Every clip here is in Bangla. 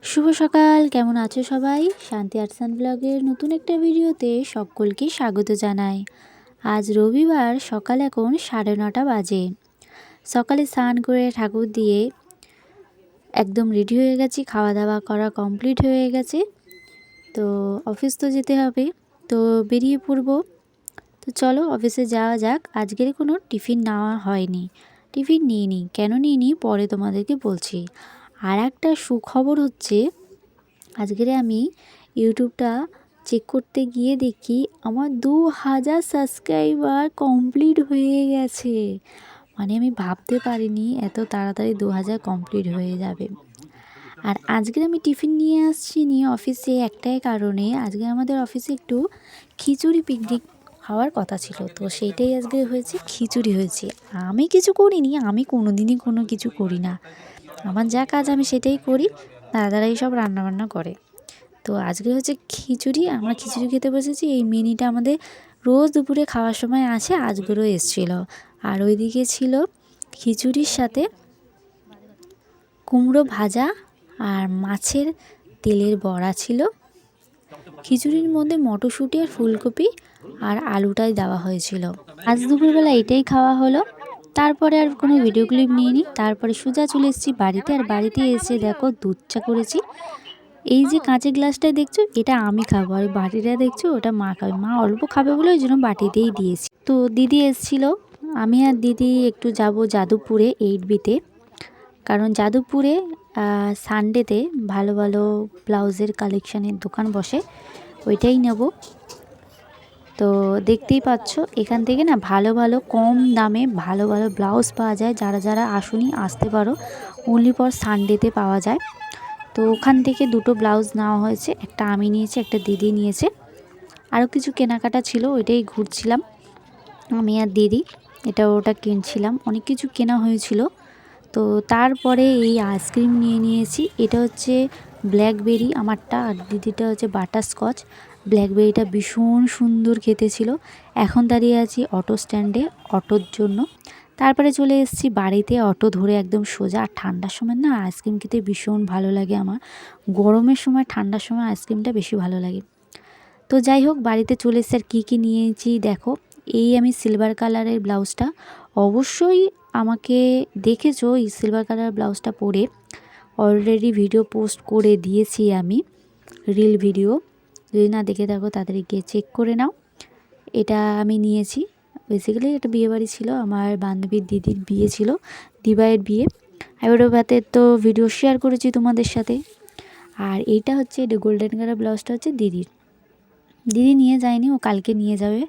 শুভ সকাল, কেমন আছো সবাই? শান্তি আর্টস অ্যান্ড ব্লগের নতুন একটা ভিডিওতে সকলকে স্বাগত জানাই। আজ রবিবার, সকাল এখন 9:30 বাজে। সকালে স্নান করে ঠাকুর দিয়ে একদম রেডি হয়ে গেছি, খাওয়া দাওয়া করা কমপ্লিট হয়ে গেছে। তো অফিস তো যেতে হবে, তো বেরিয়ে পড়বো। তো চলো অফিসে যাওয়া যাক। আজকের কোনো টিফিন নেওয়া হয়নি, টিফিন নিইনি। কেন নিইনি পরে তোমাদেরকে বলছি। আর একটা সুখবর হচ্ছে, আজকের আমি ইউটিউবটা চেক করতে গিয়ে দেখি আমার 2000 সাবস্ক্রাইবার কমপ্লিট হয়ে গেছে। মানে আমি ভাবতে পারিনি এত তাড়াতাড়ি 2000 কমপ্লিট হয়ে যাবে। আর আজকে আমি টিফিন নিয়ে আসছি নি অফিসে একটাই কারণে, আজকে আমাদের অফিসে একটু খিচুড়ি পিকনিক হওয়ার কথা ছিল। তো সেইটাই আজকে হয়েছে, খিচুড়ি হয়েছে। আমি কিছু করিনি, আমি কোনো দিনই কোনো কিছু করি না। আমার যা কাজ আমি সেটাই করি, দাদারাই সব রান্নাবান্না করে। তো আজকে হচ্ছে খিচুড়ি, আমরা খিচুড়ি খেতে বসেছি। এই মিনিটা আমাদের রোজ দুপুরে খাওয়ার সময় আসে, আজকেরও এসেছিলো। আর ওইদিকে ছিল খিচুড়ির সাথে কুমড়ো ভাজা আর মাছের তেলের বড়া ছিল। খিচুড়ির মধ্যে মটরশুঁটি আর ফুলকপি আর আলুটাই দেওয়া হয়েছিল। আজ দুপুরবেলা এটাই খাওয়া হলো। তারপরে আর কোনো ভিডিও ক্লিপ নিইনি। তারপরে সোজা চলে এসেছি বাড়িতে। আর বাড়িতে এসে দেখো দুধ চা করেছি। এই যে কাঁচের গ্লাসটায় দেখছো, এটা আমি খাবো, আর বাটিটা দেখছো ওটা মা খাবে। মা অল্প খাবে বলে ওই জন্য বাটিতেই দিয়েছি। তো দিদি এসেছিল, আমি আর দিদি একটু যাব যাদবপুরে 8Bতে। কারণ যাদবপুরে সানডেতে ভালো ভালো ব্লাউজের কালেকশানের দোকান বসে, ওইটাই নেব। তো দেখতেই পাচ্ছ এখান থেকে না ভালো ভালো কম দামে ভালো ভালো ব্লাউজ পাওয়া যায়। যারা যারা আসুনি আসতে পারো, অনলি ফর সানডেতে পাওয়া যায়। তো ওখান থেকে দুটো ব্লাউজ নেওয়া হয়েছে, একটা আমি নিয়েছি, একটা দিদি নিয়েছে। আরও কিছু কেনাকাটা ছিল, ওইটাই ঘুরছিলাম আমি আর দিদি, এটা ওটা কিনছিলাম। অনেক কিছু কেনা হয়েছিল। তো তারপরে এই আইসক্রিম নিয়ে নিয়েছি। এটা হচ্ছে ব্ল্যাকবেরি আমারটা, আর দিদিটা হচ্ছে বাটারস্কচ। ব্ল্যাকবেরিটা ভীষণ সুন্দর খেতে ছিল। এখন দাঁড়িয়ে আছি অটো স্ট্যান্ডে অটোর জন্য। তারপরে চলে এসেছি বাড়িতে, অটো ধরে একদম সোজা। আর ঠান্ডার সময় না আইসক্রিম খেতে ভীষণ ভালো লাগে আমার। গরমের সময় ঠান্ডার সময় আইসক্রিমটা বেশি ভালো লাগে। তো যাই হোক, বাড়িতে চলে এসে আর কী নিয়েছি দেখো। এই আমি সিলভার কালারের ব্লাউজটা, অবশ্যই আমাকে দেখেছো এই সিলভার কালার ব্লাউজটা পরে অলরেডি ভিডিও পোস্ট করে দিয়েছি আমি, রিল ভিডিও। যদি না দেখে থাকো তাড়াতাড়ি গিয়ে চেক করে নাও। এটা আমি নিয়েছি। বেসিক্যালি এটা বিয়েবাড়ি ছিল, আমার বান্ধবীর দিদির বিয়ে ছিল, দিবাইয়ের বিয়ে। আইবুড়ো তো ভিডিও শেয়ার করেছি তোমাদের সাথে। আর এইটা হচ্ছে, এটা গোল্ডেন কালার ব্লাউজটা হচ্ছে দিদির। দিদি নিয়ে যায়নি, ও কালকে নিয়ে যাবে,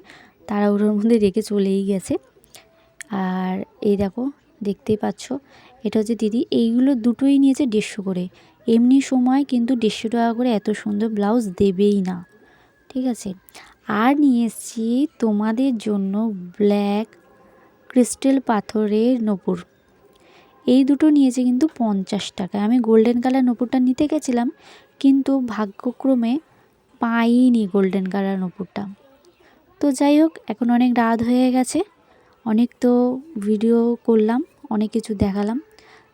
তাড়াহুড়োর মধ্যে রেখে চলেই গেছে। আর এই দেখো, দেখতেই পাচ্ছ এটা হচ্ছে দিদি। এইগুলো দুটোই নিয়েছে 150 করে। এমনি সময় কিন্তু 150 টাকা করে এত সুন্দর ব্লাউজ দেবেই না, ঠিক আছে। আর নিয়ে এসেছি তোমাদের জন্য ব্ল্যাক ক্রিস্টাল পাথরের নূপুর। এই দুটো নিয়েছে কিন্তু 50 টাকা। আমি গোল্ডেন কালার নূপুরটা নিতে গেছিলাম, কিন্তু ভাগ্যক্রমে পাইনি গোল্ডেন কালার নূপুরটা। তো যাই হোক, এখন অনেক রাত হয়ে গেছে, অনেক তো ভিডিও করলাম, অনেক কিছু দেখালাম।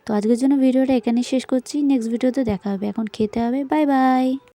তো আজকের জন্য ভিডিওটা এখানেই শেষ করছি। নেক্সট ভিডিওতে দেখা হবে। এখন খেতে হবে। Bye bye.